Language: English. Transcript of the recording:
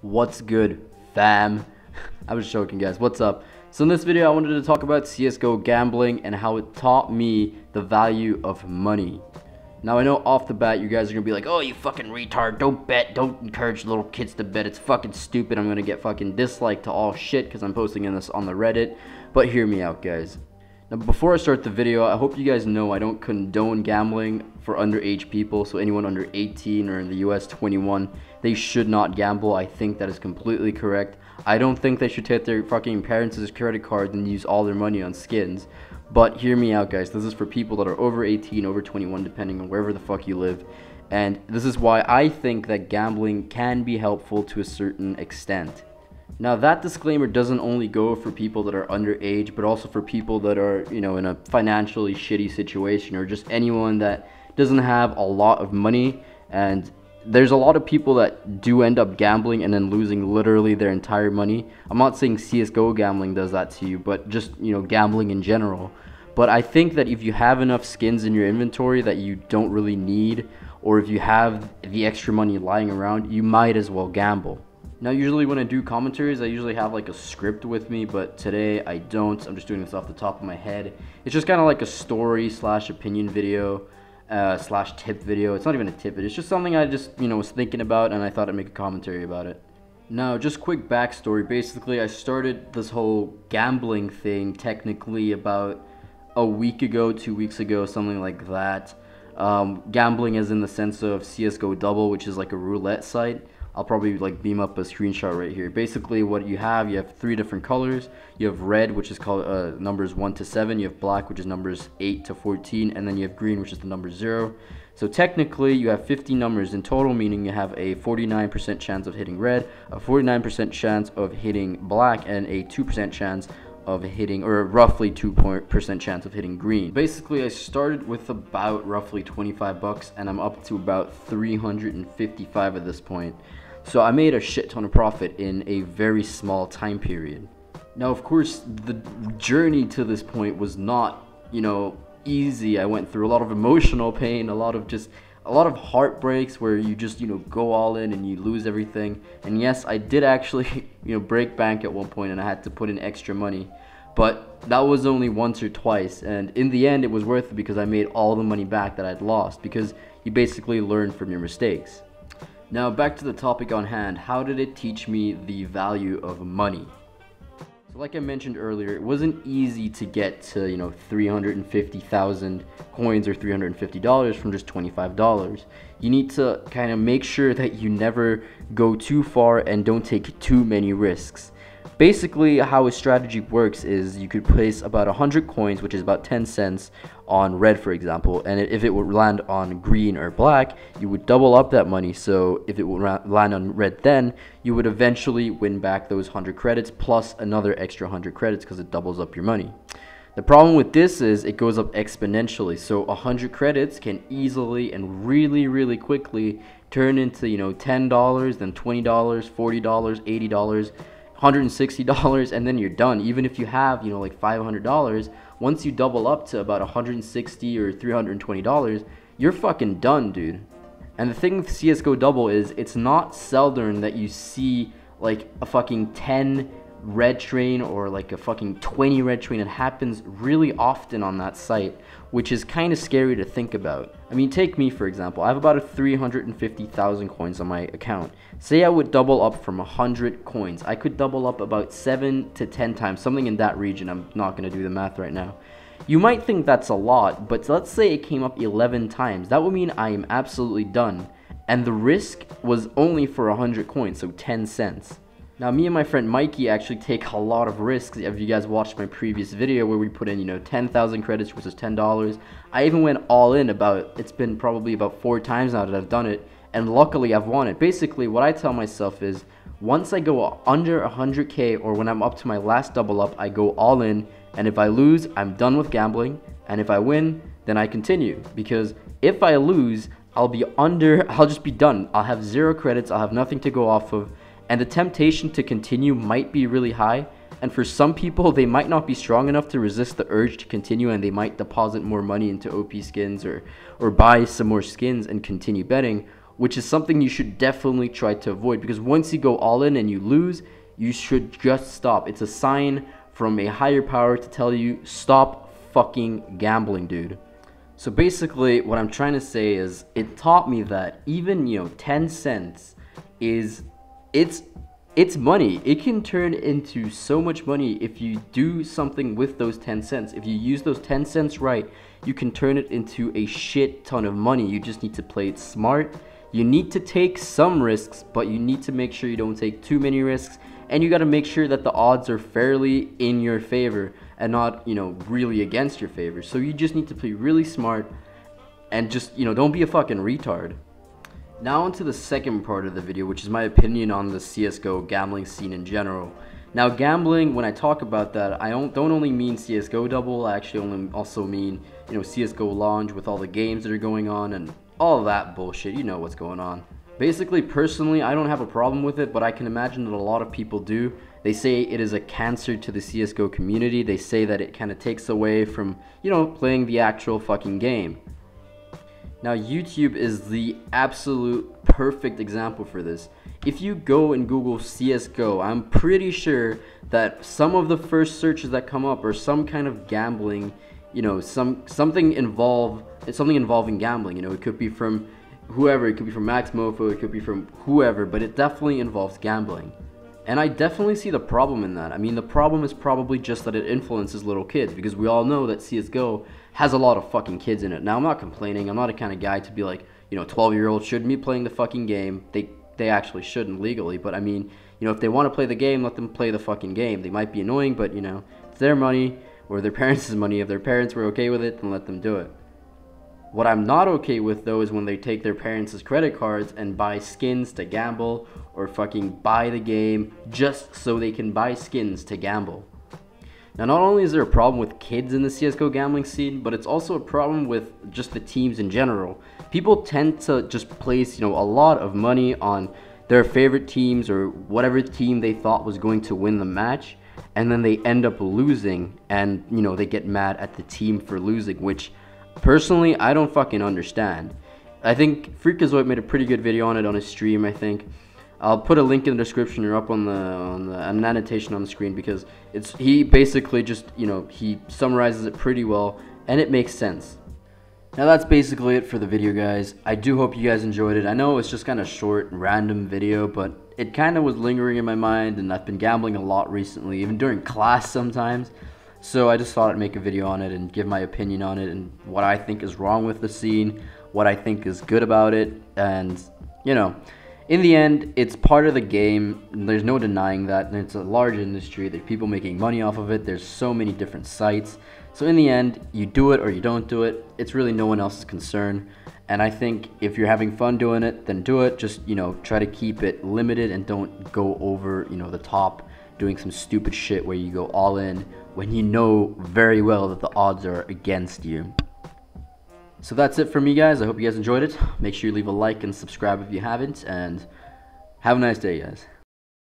What's good, fam? I was joking, guys. What's up? So in this video I wanted to talk about CSGO gambling and how it taught me the value of money. Now I know off the bat you guys are gonna be like, oh, you fucking retard, don't bet, don't encourage little kids to bet, it's fucking stupid, I'm gonna get fucking disliked to all shit because I'm posting this on the Reddit. But hear me out, guys. Now before I start the video, I hope you guys know I don't condone gambling for underage people. So anyone under 18 or in the US 21, they should not gamble. I think that is completely correct. I don't think they should take their fucking parents' credit card and use all their money on skins. But hear me out, guys. This is for people that are over 18, over 21, depending on wherever the fuck you live. And this is why I think that gambling can be helpful to a certain extent. Now that disclaimer doesn't only go for people that are underage, but also for people that are, you know, in a financially shitty situation, or just anyone that doesn't have a lot of money. And there's a lot of people that do end up gambling and then losing literally their entire money. I'm not saying CSGO gambling does that to you, but just, you know, gambling in general. But I think that if you have enough skins in your inventory that you don't really need, or if you have the extra money lying around, you might as well gamble. Now usually when I do commentaries, I usually have like a script with me, but today I don't. I'm just doing this off the top of my head. It's just kind of like a story slash opinion video slash tip video. It's not even a tip, it's just something I just, you know, was thinking about, and I thought I'd make a commentary about it. Now just quick backstory. Basically I started this whole gambling thing technically about a week ago, 2 weeks ago, something like that. Gambling as in the sense of CSGO Double, which is like a roulette site. I'll probably like beam up a screenshot right here. Basically what you have three different colors. You have red, which is called numbers 1 to 7. You have black, which is numbers 8 to 14, and then you have green, which is the number 0. So technically you have 50 numbers in total, meaning you have a 49% chance of hitting red, a 49% chance of hitting black, and a 2% chance of hitting, or roughly 2% chance of hitting green. Basically I started with about roughly 25 bucks, and I'm up to about 355 at this point. So I made a shit ton of profit in a very small time period. Now of course the journey to this point was not, you know, easy. I went through a lot of emotional pain, a lot of heartbreaks where you just, you know, go all in and you lose everything. And yes, I did actually, you know, break bank at one point, and I had to put in extra money. But that was only once or twice, and in the end it was worth it because I made all the money back that I'd lost, because you basically learn from your mistakes. Now back to the topic on hand. How did it teach me the value of money? So like I mentioned earlier, it wasn't easy to get to, you know, 350,000 coins or $350 from just $25. You need to kind of make sure that you never go too far and don't take too many risks. Basically how a strategy works is you could place about 100 coins, which is about 10 cents, on red, for example, and if it would land on green or black, you would double up that money. So if it would land on red, then you would eventually win back those 100 credits plus another extra 100 credits because it doubles up your money. The problem with this is it goes up exponentially, so 100 credits can easily and really quickly turn into, you know, $10, then $20, $40, $80, $160, and then you're done. Even if you have, you know, like $500, once you double up to about $160 or $320, you're fucking done, dude. And the thing with CSGO Double is it's not seldom that you see like a fucking 10 red train or like a fucking 20 red train. It happens really often on that site, which is kind of scary to think about. I mean, take me for example. I have about 350,000 coins on my account. Say I would double up from 100 coins. I could double up about 7 to 10 times, something in that region. I'm not going to do the math right now. You might think that's a lot, but let's say it came up 11 times. That would mean I am absolutely done. And the risk was only for 100 coins, so 10 cents. Now me and my friend Mikey actually take a lot of risks. If you guys watched my previous video where we put in, you know, 10,000 credits versus $10, I even went all in it's been probably about 4 times now that I've done it, and luckily I've won it. Basically what I tell myself is once I go under 100k, or when I'm up to my last double up, I go all in, and if I lose, I'm done with gambling, and if I win, then I continue. Because if I lose, I'll just be done. I'll have 0 credits, I'll have nothing to go off of, and the temptation to continue might be really high. And for some people, they might not be strong enough to resist the urge to continue, and they might deposit more money into OP skins or buy some more skins and continue betting. which is something you should definitely try to avoid, because once you go all in and you lose, you should just stop. It's a sign from a higher power to tell you, stop fucking gambling, dude. So basically what I'm trying to say is, it taught me that even 10 cents is it's money. It can turn into so much money if you do something with those 10 cents. If you use those 10 cents right, you can turn it into a shit ton of money. You just need to play it smart. You need to take some risks, but you need to make sure you don't take too many risks. And you got to make sure that the odds are fairly in your favor and not, really against your favor. So you just need to play really smart and just, don't be a fucking retard. Now onto the second part of the video, which is my opinion on the CSGO gambling scene in general. Now gambling, when I talk about that, I don't only mean CSGO Double, I actually also mean, CSGO Launch with all the games that are going on and all that bullshit, you know what's going on. Basically, personally, I don't have a problem with it, but I can imagine that a lot of people do. They say it is a cancer to the CSGO community. They say that it kind of takes away from, playing the actual fucking game. Now, YouTube is the absolute perfect example for this. If you go and Google CSGO, I'm pretty sure that some of the first searches that come up are some kind of gambling, something involving gambling. It could be from whoever, it could be from MaxMofo, it could be from whoever, but it definitely involves gambling. And I definitely see the problem in that. I mean, the problem is probably just that it influences little kids, because we all know that CSGO has a lot of fucking kids in it. Now, I'm not complaining. I'm not a kind of guy to be like, 12-year-olds shouldn't be playing the fucking game. They actually shouldn't legally, but I mean, if they want to play the game, let them play the fucking game. They might be annoying, but, it's their money or their parents' money. If their parents were okay with it, then let them do it. What I'm not okay with, though, is when they take their parents' credit cards and buy skins to gamble, or fucking buy the game just so they can buy skins to gamble. Now, not only is there a problem with kids in the CSGO gambling scene, but it's also a problem with just the teams in general. People tend to just place, a lot of money on their favorite teams or whatever team they thought was going to win the match, and then they end up losing, and, they get mad at the team for losing, which personally, I don't fucking understand. I think Freakazoid made a pretty good video on it on his stream, I think. I'll put a link in the description or up on an annotation on the screen, because he basically just, he summarizes it pretty well, and it makes sense. Now that's basically it for the video, guys. I do hope you guys enjoyed it. I know it's just kind of short, random video, but it kind of was lingering in my mind, and I've been gambling a lot recently, even during class sometimes. So I just thought I'd make a video on it and give my opinion on it and what I think is wrong with the scene, what I think is good about it, and, in the end, it's part of the game. There's no denying that. It's a large industry. There's people making money off of it. There's so many different sites. So in the end, you do it or you don't do it. It's really no one else's concern. And I think if you're having fun doing it, then do it. Just, try to keep it limited and don't go over, the top, doing some stupid shit where you go all in when you know very well that the odds are against you. So that's it for me, guys. I hope you guys enjoyed it. Make sure you leave a like and subscribe if you haven't, and have a nice day, guys.